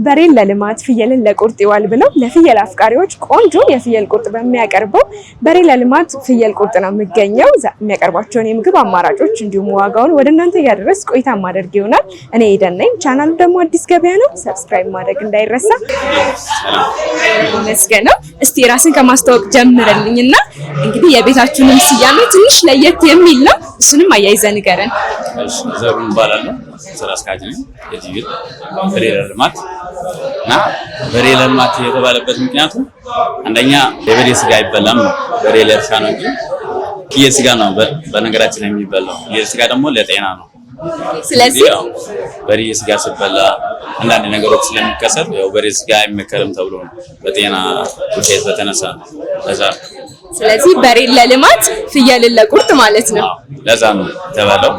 በሬን ለልማት ፍየልን ለቁርጥ ይዋል ብለው ለፍየል አፍቃሪዎች ቆንጆ የፍየል ቁርጥ በሚያቀርበው በሬ ለልማት ፍየል ቁርጥ ነው የሚገኘው። የሚያቀርባቸውን የምግብ አማራጮች እንዲሁም ዋጋውን ወደ እናንተ እያደረስ ቆይታ ማድረግ ይሆናል። እኔ ኤደን ነኝ። ቻናሉ ደግሞ አዲስ ገበያ ነው። ሰብስክራይብ ማድረግ እንዳይረሳ። መስገነው እስቲ ራስን ከማስተዋወቅ ጀምረልኝና እንግዲህ የቤታችሁንም ስያሜ ትንሽ ለየት የሚል ነው። እሱንም አያይዘህ ንገረን። እሺ ዘሩን ባላለው ስራ አስኪያጅ ነኝ። የዚህ በሬ ለልማት እና በሬ ለልማት የተባለበት ምክንያቱ አንደኛ የበሬ ስጋ አይበላም ነው። በሬ ለእርሻ ነው እንጂ ፍየል ስጋ ነው በነገራችን ላይ የሚበላው። ፍየል ስጋ ደግሞ ለጤና ነው። ስለዚህ በሬ ስጋ ሲበላ አንዳንድ ነገሮች ስለሚከሰት ያው በሬ ስጋ አይመከርም ተብሎ ነው በጤና ጉዳይ በተነሳ ለዛ። ስለዚህ በሬ ለልማት ፍየልን ለቁርጥ ማለት ነው። ለዛ ነው ተባለው።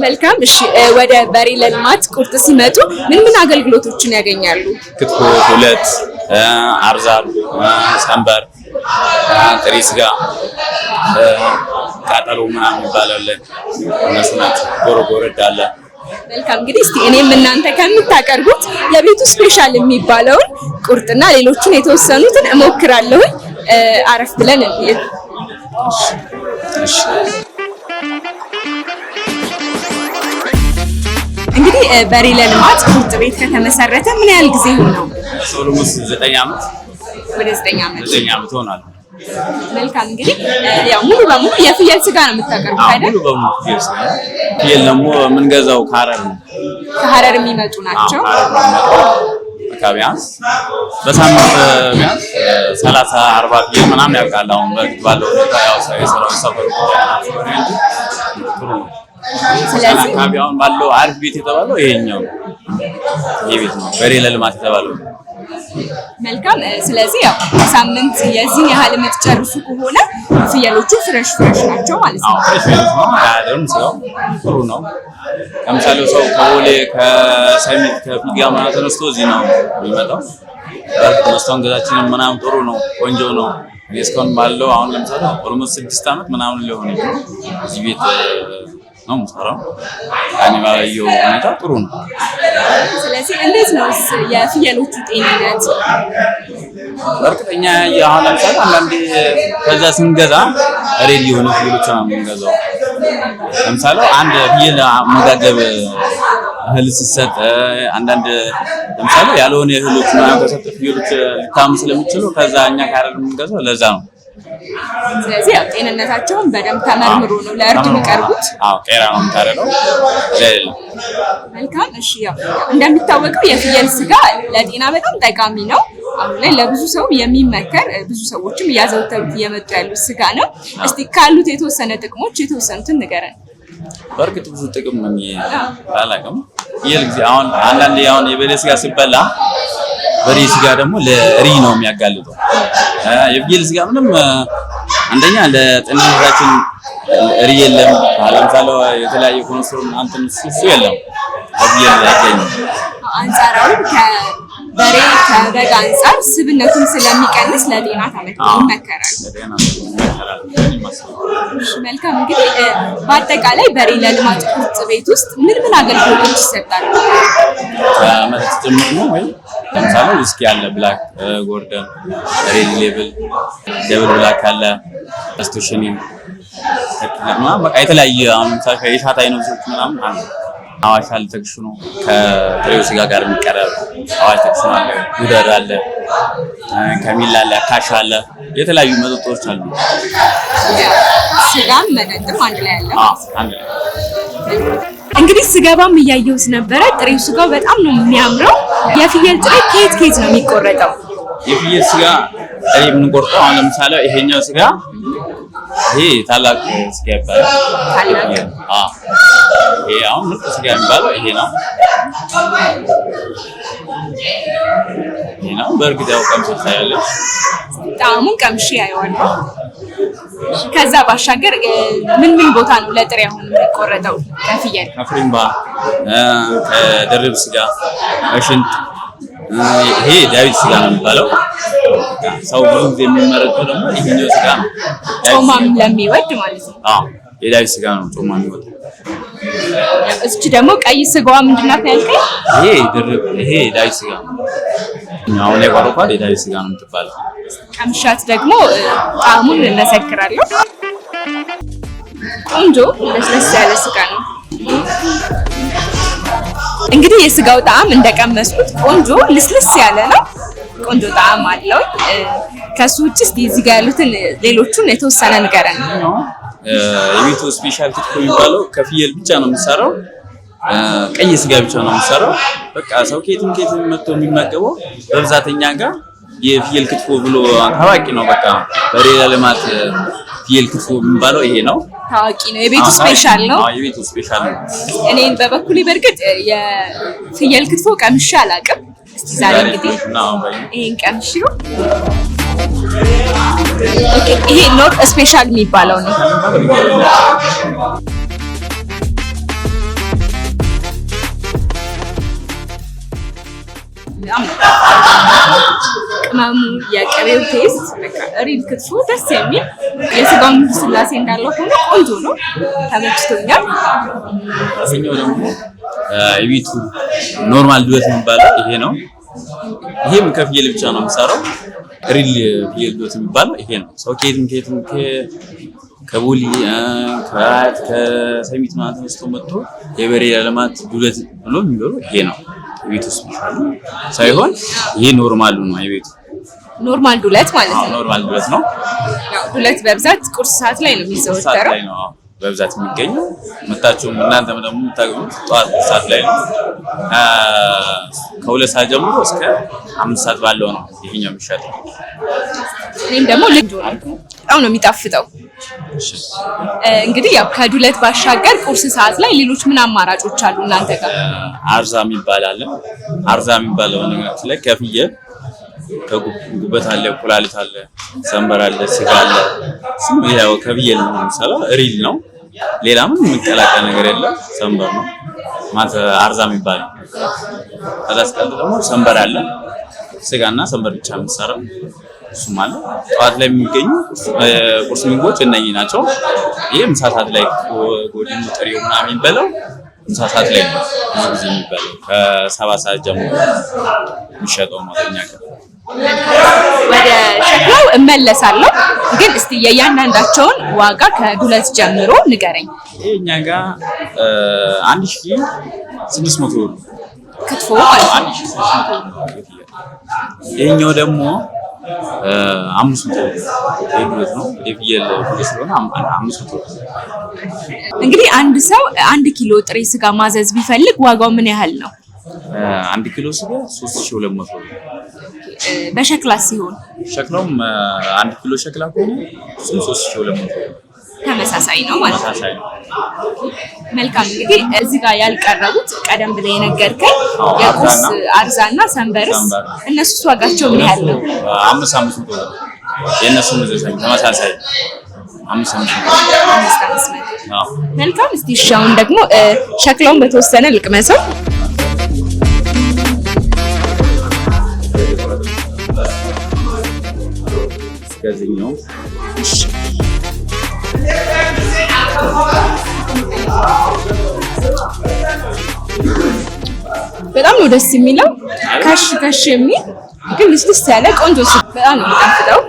መልካም። እሺ ወደ በሬ ለልማት ቁርጥ ሲመጡ ምን አገልግሎቶችን ያገኛሉ? ክትፎ፣ ሁለት፣ አርዛር፣ ሳምባር፣ ጥሬ ስጋ፣ ቃጠሎ ምናምን ይባላል። እነሱ ናቸው። ጎረድ አለ። መልካም። እንግዲህ እስቲ እኔም እናንተ ከምታቀርቡት የቤቱ ስፔሻል የሚባለውን ቁርጥና ሌሎችን የተወሰኑትን እሞክራለሁ። አረፍ ብለን እንዴ። እሺ እንግዲህ በሬ ለልማት ቁርጥ ቤት ከተመሰረተ ምን ያህል ጊዜ ሆነው? ኦልሞስት 9 ዓመት ወደ 9 ዓመት ሆኗል። መልካም። እንግዲህ ያው ሙሉ በሙሉ የፍየል ስጋ ነው የምታቀርቡት አይደል? ሙሉ በሙሉ ፍየል ስጋ። ፍየል ደግሞ የምንገዛው ከሐረር ነው። ከሐረር የሚመጡ ናቸው። ቢያንስ በሳምንት ቢያንስ 30-40 ፍየል ምናምን ያውቃል። አሁን በፊት ባለው ያው ሰራው ሰፈሩ ስለዚህ አካባቢውን ባለው አሪፍ ቤት የተባለው ይሄኛው ይሄ ቤት ነው በሬ ለልማት የተባለው። መልካም። ስለዚህ ያው ሳምንት የዚህን ያህል የምትጨርሱ ከሆነ ፍየሎቹ ፍሬሽ ናቸው ማለት ነው። ፍሬሽ ነው። ያደም ሰው ጥሩ ነው። ለምሳሌ ሰው ከቦሌ ከሰሚት ከፊጋ ምናምን ተነስቶ እዚህ ነው የሚመጣው። መስተንግዳችንም ምናምን ጥሩ ነው፣ ቆንጆ ነው። እስካሁን ባለው አሁን ለምሳሌ ኦልሞስት 6 ዓመት ምናምን ሊሆን ይችላል እዚህ ቤት ነው የምሰራው። አኒማልዮ ሁኔታ ጥሩ ነው። ስለዚህ እንዴት ነው የፍየሎቹ ጤንነት? በእርግጠኛ አሁን ለምሳሌ አንዳንዴ ከዛ ስንገዛ ሬዲ የሆነ ፍየሎች ነው የምንገዛው። ለምሳሌ አንድ ፍየል አመጋገብ እህል ሲሰጥ አንዳንድ ለምሳሌ ያልሆነ እህሎች ምናምን ከሰጠ ፍየሎች ሊታሙ ስለሚችሉ ከዛ እኛ ካረር የምንገዛው ለዛ ነው። ስለዚህ ያው ጤንነታቸውን በደንብ ተመርምሮ ነው ለእርድ የሚቀርቡት። አዎ ጤና ነው የምታረደው። መልካም። እሺ ያው እንደሚታወቀው የፍየል ስጋ ለጤና በጣም ጠቃሚ ነው። አሁን ላይ ለብዙ ሰው የሚመከር ብዙ ሰዎችም እያዘወተሩት እየመጡ ያሉት ስጋ ነው። እስቲ ካሉት የተወሰነ ጥቅሞች የተወሰኑትን ንገረን። በእርግጥ ብዙ ጥቅም ነው ያላቀም ፍየል ጊዜ አሁን አንዳንዴ አሁን የበሬ ስጋ ሲበላ በሬ ስጋ ደግሞ ለሪ ነው የሚያጋልጠው። የፍየል ስጋ ምንም አንደኛ ለጤንነታችን ሪ የለም። ለምሳሌ የተለያየ ኮንስትሮል አንተን እሱ የለም። ፍየል ያገኝ አንጻራዊ ከበሬ ከበግ አንጻር ስብነቱን ስለሚቀንስ ለጤና ይመከራል። መልካም። እንግዲህ በአጠቃላይ በሬ ለልማት ቁርጥ ቤት ውስጥ ምን አገልግሎቶች ይሰጣሉ? ከመጠጥ ጭምር ነው ወይ? ለምሳሌ ውስኪ አለ፣ ብላክ፣ ጎርደን፣ ሬድ ሌብል፣ ደብል ብላክ አለ፣ ስቶሽኒ በቃ የተለያየ አሁን ለምሳሌ የሻት አይነቶች ምናምን አለ። አዋሽ አለ ተክሽኖ ከጥሬው ስጋ ጋር የሚቀርብ አዋሽ ተክሽኖ አለ፣ ጉደር አለ፣ ከሚላ አለ፣ ካሽ አለ፣ የተለያዩ መጠጦች አሉ። ስጋም መጠጥም አንድ ላይ አለ። አንድ ላይ እንግዲህ ስገባም እያየሁት ነበረ። ጥሬው ስጋው በጣም ነው የሚያምረው። የፍየል ጥሬ ከየት ነው የሚቆረጠው? የፍየል ስጋ ጥሬ የምንቆርጠው አሁን ለምሳሌ ይሄኛው ስጋ ይሄ ታላቅ ስጋ ይባላል። ይሄ አሁን ምርጥ ስጋ የሚባለው ይሄ ነው። ይሄ ነው። በእርግጥ ያው ቀምሰሽ ታያለሽ። ጣዕሙን ቀምሼ አየዋለሁ። ከዛ ባሻገር ምን ቦታ ነው ለጥሬ አሁን የሚቆረጠው? ከፍየል ከፍሪምባ፣ ከድርብ ስጋ፣ ከሽንጥ ይሄ ዳዊት ስጋ ነው የሚባለው። ሰው ብዙ ጊዜ የሚመረጠው ደግሞ ይሄኛው ስጋ ነው። ጮማም ለሚወድ ማለት ነው። የዳዊት ስጋ ነው ጮማ የሚወድ። እዚች ደግሞ ቀይ ስጋዋ ምንድናት ያልከኝ? ይሄ ዳይ ስጋ ነው። አሁን የቆረኳት የዳይ ስጋ ነው የምትባለው። ቀምሻት ደግሞ ጣዕሙን እንመሰክራለሁ። ቆንጆ ለስለስ ያለ ስጋ ነው። እንግዲህ የስጋው ጣዕም እንደቀመስኩት ቆንጆ ልስልስ ያለ ነው። ቆንጆ ጣዕም አለው። ከሱ ውጭ እስቲ እዚህ ጋር ያሉትን ሌሎቹን የተወሰነ ንገረን። የቤቱ ስፔሻል ክትፎ የሚባለው ከፍየል ብቻ ነው የሚሰራው። ቀይ ስጋ ብቻ ነው የሚሰራው። በቃ ሰው ከየትም መጥቶ የሚመገበው በብዛት እኛ ጋር የፍየል ክትፎ ብሎ ታዋቂ ነው። በቃ በሌላ ልማት ፍየል ክትፎ የሚባለው ይሄ ነው። ታዋቂ ነው። የቤቱ ስፔሻል ነው። የቤቱ ስፔሻል ነው። እኔን በበኩሌ በርግጥ የፍየል ክትፎ ቀምሼ አላውቅም። እስቲ ዛሬ እንግዲህ ይሄን ቀምሼው። ኦኬ፣ ይሄ ኖር ስፔሻል የሚባለው ነው። ቅመሙ፣ የቅቤው ቴስት በቃ ሪል ክትፎ ደስ የሚል የስጋውን ስላሴ እንዳለው ሆኖ ቆንጆ ነው። ተመችቶኛል። እዚህኛው ደግሞ የቤቱ ኖርማል ዱለት የሚባለው ይሄ ነው። ይሄም ከፍየል ብቻ ነው የሚሰራው። ሪል ፍየል ዱለት የሚባለው ይሄ ነው። ሰው ከየትም ከቦሊ ከሰሚት ማለት ተነስቶ መጥቶ የበሬ ልማት ዱለት ብሎ የሚበሉ ይሄ ነው። የቤቱ ስፔሻል ሳይሆን ይሄ ኖርማሉ ነው። የቤቱ ኖርማል ዱለት ማለት ነው። ኖርማል ዱለት ነው። ያው ዱለት በብዛት ቁርስ ሰዓት ላይ ነው የሚዘወተረው። በብዛት የሚገኘው መታችሁም እናንተም ደግሞ የምታገኙት ጠዋት ሰዓት ላይ ነው። ከ2 ሰዓት ጀምሮ እስከ 5 ሰዓት ባለው ነው ይሄኛው የሚሸጠው። እኔም ደግሞ በጣም ነው የሚጣፍጠው። እንግዲህ ያው ከዱለት ባሻገር ቁርስ ሰዓት ላይ ሌሎች ምን አማራጮች አሉ እናንተ ጋር? አርዛ የሚባል አለ። አርዛ የሚባለው ነገር ላይ ከፍየል ከጉበት አለ፣ ኩላሊት አለ፣ ሰንበር አለ፣ ስጋ አለ። ያው ከፍየል ነው የሚሰራው። ሪል ነው። ሌላ ምንም የሚቀላቀል ነገር የለም። ሰንበር ነው ማለት አርዛ የሚባለው። ከዛ ሲቀጥል ደግሞ ሰንበር አለ። ስጋና ሰንበር ብቻ የሚሰራው እሱም አለ። ጠዋት ላይ የሚገኙ ቁርስ ምግቦች እነኚህ ናቸው። ይሄ ምሳ ሰዓት ላይ ጎድኑ ጥሬው ምናምን የሚበላው ምሳ ሰዓት ላይ ነው ብዙ ጊዜ የሚበላው። ከ7 ሰዓት ጀምሮ የሚሸጠው ማለኛ ጋር። ወደ ሸክላው እመለሳለሁ፣ ግን እስቲ የእያንዳንዳቸውን ዋጋ ከዱለት ጀምሮ ንገረኝ። ይሄኛ ጋር 1600 ብር ክትፎ ማለት ነው። 1600 ብር። ይሄኛው ደግሞ 500 ብር የዱለት ነው። የፍየል ዱለት ስለሆነ 500 ብር። እንግዲህ አንድ ሰው 1 ኪሎ ጥሬ ስጋ ማዘዝ ቢፈልግ ዋጋው ምን ያህል ነው? 1 ኪሎ ስጋ 3200 ብር። በሸክላ ሲሆን ሸክላውም 1 ኪሎ ሸክላ ከሆነ 3200 ብር። ተመሳሳይ ነው ማለት ነው። ተመሳሳይ ነው። መልካም። እንግዲህ እዚህ ጋር ያልቀረቡት ቀደም ብለህ የነገርከኝ የቁርስ አርዛና ሰንበርስ እነሱስ ዋጋቸው ምን ያህል ነው? 500 ብር። የእነሱ መዘሳኝ ተመሳሳይ 500 ብር። መልካም። እስቲ ሻውን ደግሞ ሸክላውን በተወሰነ ልቅመሰው። ከዚህኛው በጣም ነው ደስ የሚለው። ከሽ የሚል ግን ልስልስ ያለ ቆንጆ በጣም ነው የሚጣፍጠው።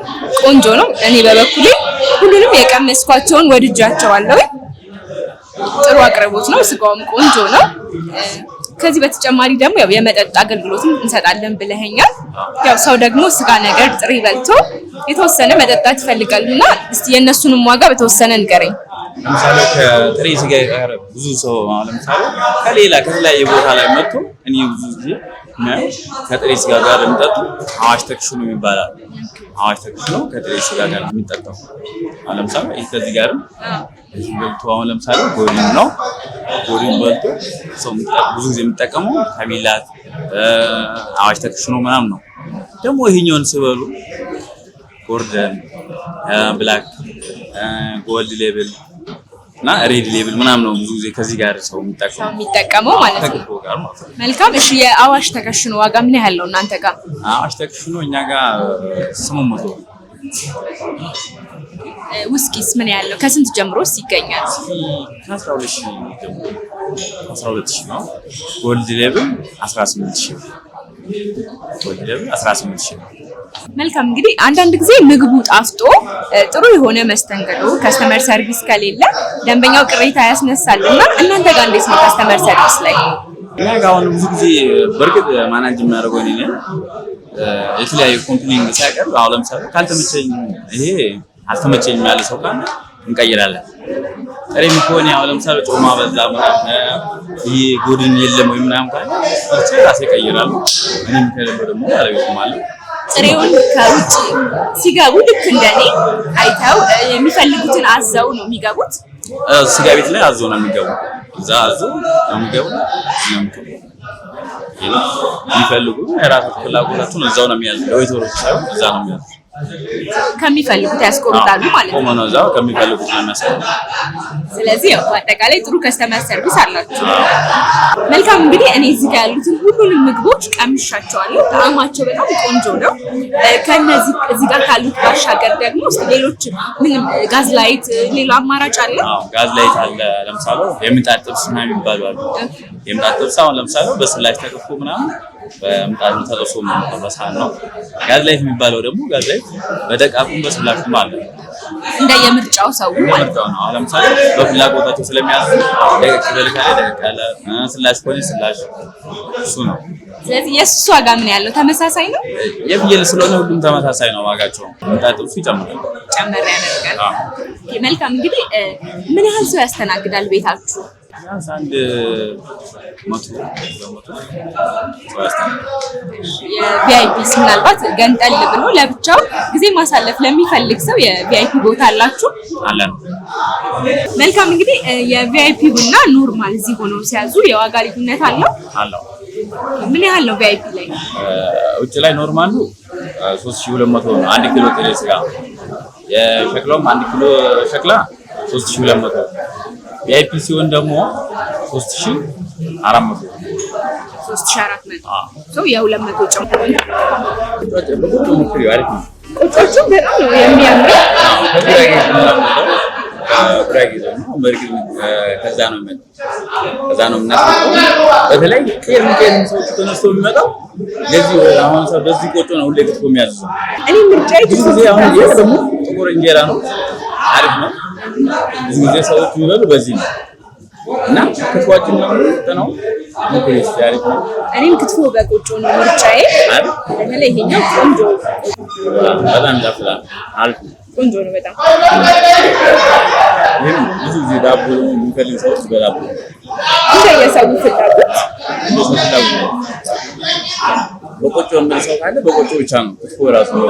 ቆንጆ ነው። እኔ በበኩሌ ሁሉንም የቀመስኳቸውን ወድጃቸዋለሁ። ጥሩ አቅርቦት ነው። ስጋውም ቆንጆ ነው። ከዚህ በተጨማሪ ደግሞ ያው የመጠጥ አገልግሎትም እንሰጣለን ብለኸኛል። ያው ሰው ደግሞ ስጋ ነገር ጥሬ በልቶ የተወሰነ መጠጣት ይፈልጋልና እስቲ የእነሱንም ዋጋ በተወሰነ ንገረኝ። ለምሳሌ ከጥሬ ስጋ ጋር ብዙ ሰው ለምሳሌ ከተለያየ ቦታ ላይ መጥቶ እኔ ብዙ ጊዜ ከጥሬ ስጋ ጋር የሚጠጡ አዋሽ ተክሽኑ ይባላል። አዋሽ ተክሽኑ ከጥሬ ስጋ ጋር የሚጠጣው ለምሳሌ ይሄ ከዚህ ጋርም እዚህ በልቶ አሁን ለምሳሌ ጎሪን ነው። ጎሪን በልቶ ሰው ብዙ ጊዜ የሚጠቀመው ከሚላት አዋሽ ተክሽኑ ምናምን ነው። ደግሞ ይሄኛውን ሲበሉ ጎርደን፣ ብላክ፣ ጎልድ ሌብል እና ሬድ ሌብል ምናምን ነው ብዙ ጊዜ ከዚህ ጋር ሰው የሚጠቀመው ማለት ነው። መልካም። እሺ የአዋሽ ተከሽኖ ዋጋ ምን ያህል ነው እናንተ ጋር? አዋሽ ተከሽኖ እኛ ጋር 800 ነው። ውስኪስ ምን ያህል ነው? ከስንት ጀምሮስ ይገኛል? ከ12 ጀምሮ 12000 ነው። ጎልድ ሌብል 18000 ጎልድ ሌብል 18000 ነው። መልካም እንግዲህ አንዳንድ ጊዜ ምግቡ ጣፍጦ ጥሩ የሆነ መስተንግዶ ከስተመር ሰርቪስ ከሌለ ደንበኛው ቅሬታ ያስነሳልና እናንተ ጋር እንዴት ነው ከስተመር ሰርቪስ ላይ? እኛ ጋር አሁን ብዙ ጊዜ በርግጥ ማናጅ የሚያደርገው እኔ ነኝ። የተለያዩ ኮምፕሌን ሲያቀርብ አሁን ለምሳሌ ካልተመቸኝ ይሄ አልተመቸኝም ያለ ሰው ካለ እንቀይራለን። ጥሬም ከሆነ አሁን ለምሳሌ ጮማ በዛ ይሄ ጎድን የለም ወይ ምናምን ካለ ራሴ እቀይራለሁ። እኔም ከሌለው ደግሞ ባለቤቱም አለ። ጥሬውን ከውጭ ሲገቡ ልክ እንደኔ አይተው የሚፈልጉትን አዘው ነው የሚገቡት። ስጋ ቤት ላይ አዘው ነው የሚገቡት። እዛ አዘው ነው የሚገቡት። የሚፈልጉ የራሳቸው ፍላጎታቸውን እዛው ነው የሚያዙት። ለወይተሮች ሳይሆን እዛ ነው የሚያዙት። ከሚፈልጉት ያስቆርጣሉ ማለት ነው። ቆመው እዛው ከሚፈልጉት ነው የሚያስቆርጡት። ስለዚህ ያው በአጠቃላይ ጥሩ ከስተመር ሰርቪስ አላችሁ። መልካም እንግዲህ እኔ እዚህ ጋር ያሉትን ሁሉንም ምግቦች ቀምሻቸዋለሁ። ጣዕማቸው በጣም ቆንጆ ነው። ከነዚህ እዚህ ጋር ካሉት ባሻገር ደግሞ ሌሎች ምንም ጋዝ ላይት ሌላ አማራጭ አለ? አዎ ጋዝ ላይት አለ። ለምሳሌ የምጣድ ጥብስ ምናምን የሚባሉ አሉ። የምጣድ ጥብስ አሁን ለምሳሌ በስላሽ ተቀፎ ምናምን በምጣድ ተጠብሶ በሳህን ነው። ጋዝ ላይት የሚባለው ደግሞ ጋዝ ላይት በደቃቁም በስላሽም አለ። እንደየምርጫው ሰው ማለት ነው። አሁን ለምሳሌ በፍላጎታቸው ስለሚያዝ ደቀቅ ይበልካል፣ ደቀቅ ያለ ስላሽ ኮኒ ስላሽ እሱ ነው። ስለዚህ የእሱ ዋጋ ምን ያለው ተመሳሳይ ነው? የፍየል ስለሆነ ሁሉም ተመሳሳይ ነው ዋጋቸው። ምጣድ ጥብሱ ይጨምራል፣ ጨመር ያደርጋል። መልካም እንግዲህ ምን ያህል ሰው ያስተናግዳል ቤታችሁ? አንድ 100 የቪአይፒስ ምናልባት ገንጠል ብሎ ለብቻው ጊዜ ማሳለፍ ለሚፈልግ ሰው የቪአይፒ ቦታ አላችሁ? አለን። መልካም እንግዲህ የቪአይፒ ቡና ኖርማል እዚህ ሆኖ ሲያዙ የዋጋ ልዩነት አለው? አለው። ምን ያህል ነው ቪአይፒ ላይ? ውጭ ላይ ኖርማሉ 3200 ነው 1 ኪሎ ጥሬ ስጋ። የሸክላውም 1 ኪሎ ሸክላ 3200። ቪአይፒ ሲሆን ደግሞ 3400 ሰው የ200 ጨምሮ ሞክሪው። አሪፍ ነው። ቁጮቹ በጣም ነው የሚያምረው። ጉራጌ ነው በርግጥ ከዛ ነው የሚመጣው። ከዛ ነው የምናስመጣው። በተለይ ከየት ሰዎች ተነስተው የሚመጣው ለዚህ አሁን ሰው በዚህ ቆጮ ነው ሁሌ ክትፎ የሚያዝዘው። እኔ ምርጫዬ ብዙ ጊዜ አሁን ይሄ ደግሞ ጥቁር እንጀራ ነው። አሪፍ ነው። ብዙ ጊዜ ሰዎች የሚበሉ በዚህ ነው እና ክትፎአችን ነው ሙክሪስ አሪፍ ነው። እኔም ክትፎ በቆጮ ነው ምርጫዬ። በተለይ ይሄኛው ቆንጆ በጣም ያፍላል። አሪፍ ቆንጆ ነው በጣም። ብዙ ጊዜ ዳቦ የሚፈልግ ሰዎች በዳቦ እንደየሰው ፍላጎት በቆጮ ሰው ካለ በቆጮ ብቻ ነው ክትፎ ራሱ ነው።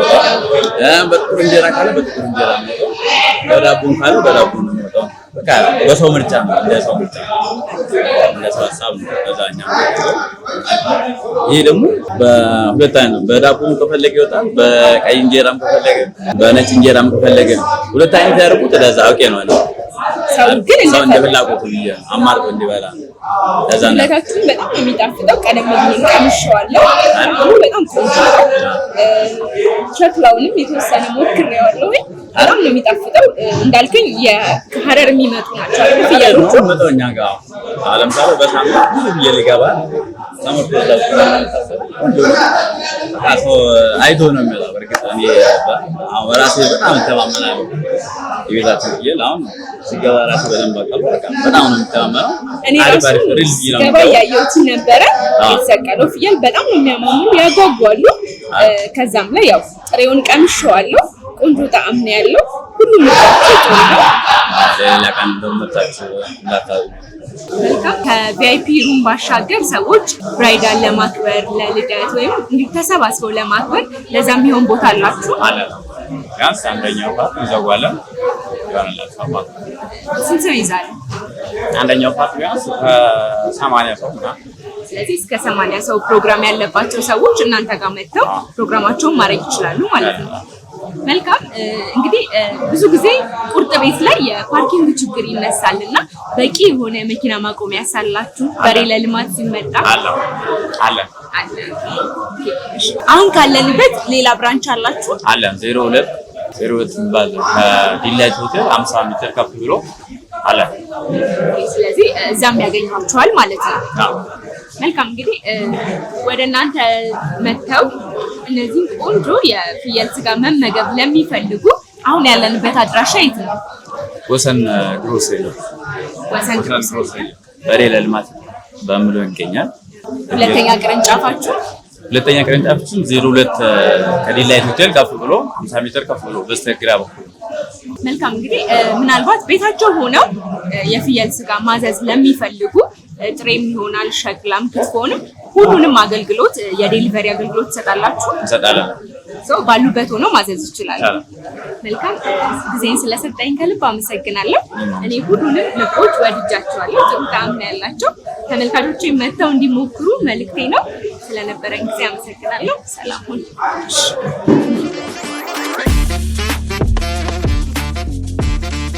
በጥቁር እንጀራ ካለ በጥቁር እንጀራ ነው። በዳቦም ካለ በዳቦ ነው የሚወጣው። በቃ በሰው ምርጫ ነው። እንደሰው ምርጫ እንደሰው ሀሳብ ነው። ከዛኛ ይሄ ደግሞ በሁለት አይነት ነው። በዳቦም ከፈለገ ይወጣል። በቀይ እንጀራም ከፈለገ፣ በነጭ እንጀራም ከፈለገ ሁለት አይነት ያደርጉት። ለዛ አውቄ ነው አለ ሰው ግን እንደፈላጎቱ አማርጦ እንዲበላ ለዛ ነው። ለታችን በጣም የሚጣፍጠው ቀደም ብዬ ቀምሼዋለሁ። በጣም ቆንጆ ነው። ሸክላውንም የተወሰነ ሞክሬዋለሁ። በጣም ነው የሚጣፍጠው። እንዳልከኝ ከሀረር የሚመጡ ናቸው ፍየሎቹ። መጠኛ ጋር ለምሳሌ በሳምንት ብዙ ፍየል ይገባል። ሳምንት አይቶ ነው የሚመጣው። በርግጥ እኔ በራሴ በጣም ተማመናለሁ። የቤታችን ፍየል አሁን ሲገባ ራሴ በደንብ አውቃለሁ። በጣም ነው የሚተማመነው። እኔ ራሴ ሲገባ ያየሁት ነበረ። የተሰቀለው ፍየል በጣም ነው የሚያማምሩ፣ ያጓጓሉ። ከዛም ላይ ያው ጥሬውን ቀምሼዋለሁ። ቆንጆ ጣዕም ነው ያለው። ሁሉም ጥሩ ነው። ሌላ ቀን እንደምታችሁ እንዳታዩ። መልካም። ከቪአይፒ ሩም ባሻገር ሰዎች ብራይዳል ለማክበር ለልደት ወይም እንዲህ ተሰባስበው ለማክበር ለዛ የሚሆን ቦታ አላችሁ? አለ። ቢያንስ አንደኛው ፓርት ይዘዋለን ይሆናላችሁ ማለት ነው። ስንት ሰው ይዛል? አንደኛው ፓርት ቢያንስ ከ80 ሰው እና ስለዚህ እስከ 80 ሰው ፕሮግራም ያለባቸው ሰዎች እናንተ ጋር መጥተው ፕሮግራማቸውን ማድረግ ይችላሉ ማለት ነው። መልካም እንግዲህ ብዙ ጊዜ ቁርጥ ቤት ላይ የፓርኪንግ ችግር ይነሳልና በቂ የሆነ መኪና ማቆሚያ ያሳላችሁ በሬ ለልማት ሲመጣ? አለ። አሁን ካለንበት ሌላ ብራንች አላችሁ? አለ 02 የሚባል ከዲላይት ሆቴል 50 ሜትር ከፍ ብሎ አለ። ስለዚህ እዛም ያገኟቸዋል ማለት ነው። አዎ መልካም እንግዲህ ወደ እናንተ መጥተው እነዚህን ቆንጆ የፍየል ስጋ መመገብ ለሚፈልጉ አሁን ያለንበት አድራሻ የት ነው? ወሰን ግሮሰሪ ወሰን ግሮሰሪ በሬ ለልማት በሚለው ይገኛል። ሁለተኛ ቅርንጫፋችን 02 ከዲላይት ሆቴል ከፍ ብሎ 50 ሜትር ከፍ ብሎ በስተግራ በኩል። መልካም እንግዲህ ምናልባት ቤታቸው ሆነው የፍየል ስጋ ማዘዝ ለሚፈልጉ ጥሬም ይሆናል ሸክላም ክትፎንም ሁሉንም አገልግሎት የዴሊቨሪ አገልግሎት ትሰጣላችሁ? እንሰጣለን። ባሉበት ሆነው ማዘዝ ይችላል። መልካም ጊዜን ስለሰጠኝ ከልብ አመሰግናለሁ። እኔ ሁሉንም ምግቦች ወድጃቸዋለሁ። ጥሩ ጣዕም ነው ያላቸው። ተመልካቾቼ መጥተው እንዲሞክሩ መልእክቴ ነው። ስለነበረን ጊዜ አመሰግናለሁ። ሰላም ሁኑ።